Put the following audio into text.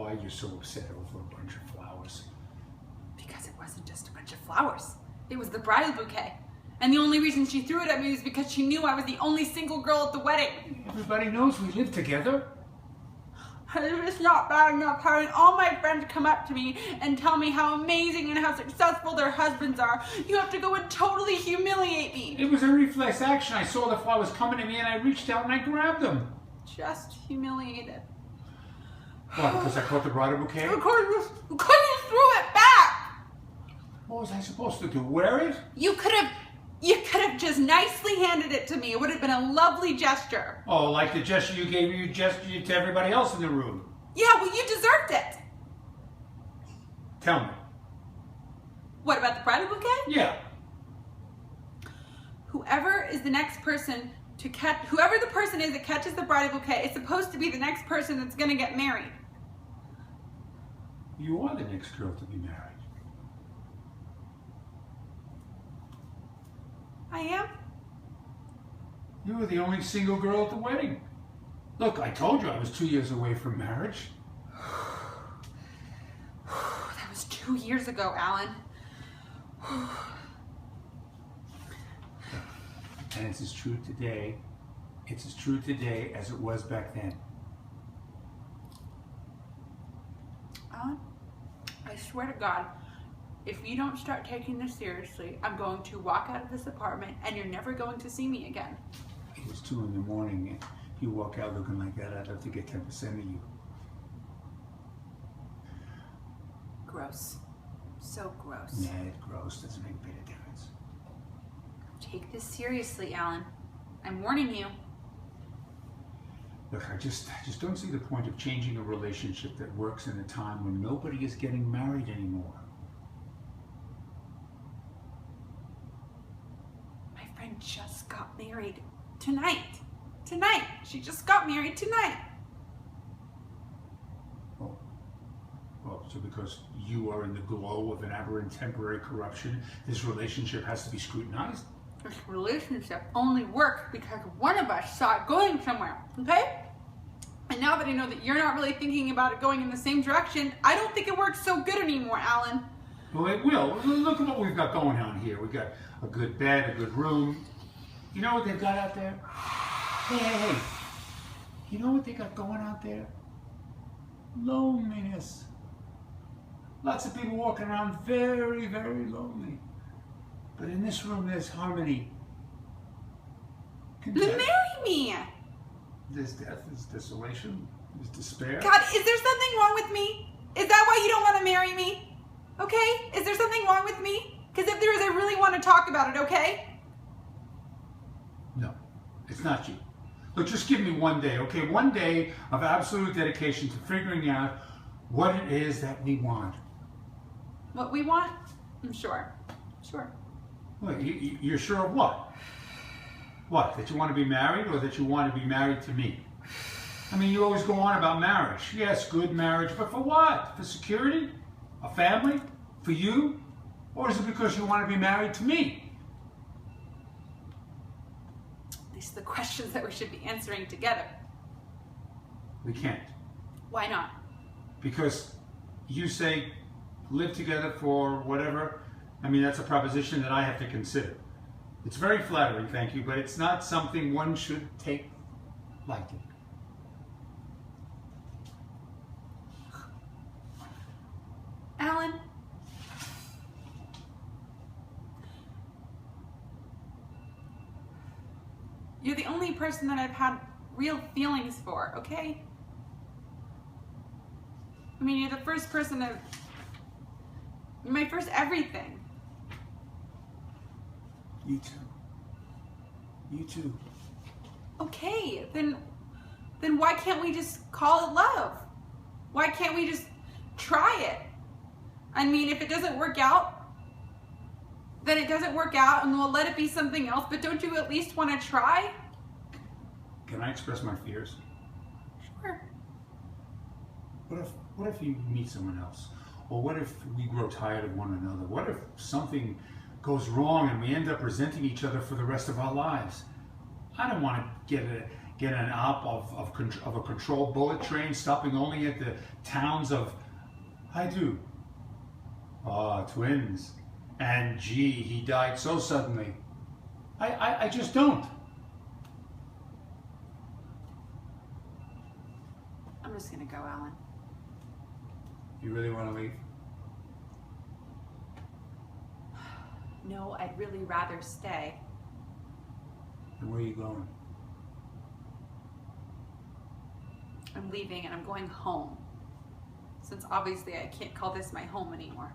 why you're so upset over a bunch of flowers. Because it wasn't just a bunch of flowers. It was the bridal bouquet. And the only reason she threw it at me was because she knew I was the only single girl at the wedding. Everybody knows we live together. It's not bad enough having all my friends come up to me and tell me how amazing and how successful their husbands are. You have to go and totally humiliate me. It was a reflex action. I saw the flowers coming at me and I reached out and I grabbed them. Just humiliated. What, because I caught the bridal bouquet? Because you threw it back. What was I supposed to do, wear it? You could have just nicely handed it to me. It would have been a lovely gesture. Oh, like the gesture you gave to everybody else in the room. Yeah, well, you deserved it. Tell me. What about the bridal bouquet? Yeah. Whoever the person is that catches the bridal bouquet is supposed to be the next person that's going to get married. You are the next girl to be married. I am? You were the only single girl at the wedding. Look, I told you I was 2 years away from marriage. That was 2 years ago, Alan. And it's as true today. It's as true today as it was back then. Alan, I swear to God, if you don't start taking this seriously, I'm going to walk out of this apartment and you're never going to see me again. It was 2 in the morning and you walk out looking like that, I'd have to get 10% of you. Gross. So gross. Nah, gross. Doesn't make a bit of difference. Take this seriously, Alan. I'm warning you. Look, I just don't see the point of changing a relationship that works in a time when nobody is getting married anymore. My friend just got married tonight. Tonight. She just got married tonight. Well, so because you are in the glow of an aberrant temporary corruption, this relationship has to be scrutinized? This relationship only worked because one of us saw it going somewhere, okay? And now that I know that you're not really thinking about it going in the same direction, I don't think it works so good anymore, Alan. Well, it will. Look at what we've got going on here. We've got a good bed, a good room. You know what they've got out there? Hey. You know what they got going out there? Loneliness. Lots of people walking around very, very lonely. But in this room, there's harmony. Then marry me! There's death, there's desolation, there's despair. God, is there something wrong with me? Is that why you don't want to marry me? Okay? Is there something wrong with me? Because if there is, I really want to talk about it, okay? No, it's not you. Look, just give me one day, okay? One day of absolute dedication to figuring out what it is that we want. What we want? I'm sure. Sure. Well, you're sure of what? What, that you want to be married or that you want to be married to me? I mean, you always go on about marriage. Yes, good marriage, but for what? For security? A family? For you? Or is it because you want to be married to me? These are the questions that we should be answering together. We can't. Why not? Because you say live together for whatever. I mean, that's a proposition that I have to consider. It's very flattering, thank you, but it's not something one should take lightly. Alan, you're the only person that I've had real feelings for, okay? I mean, you're the first person you're my first everything. You too. You too. Okay, then why can't we just call it love? Why can't we just try it? I mean, if it doesn't work out, then it doesn't work out and we'll let it be something else, but don't you at least want to try? Can I express my fears? Sure. What if you meet someone else? Or what if we grow tired of one another? What if something goes wrong and we end up resenting each other for the rest of our lives? I don't want to get an op of a controlled bullet train stopping only at the towns of Haidu. Twins. And gee, he died so suddenly. I just don't. I'm just gonna go, Alan. You really want to leave? No, I'd really rather stay. And where are you going? I'm leaving and I'm going home. Since obviously I can't call this my home anymore.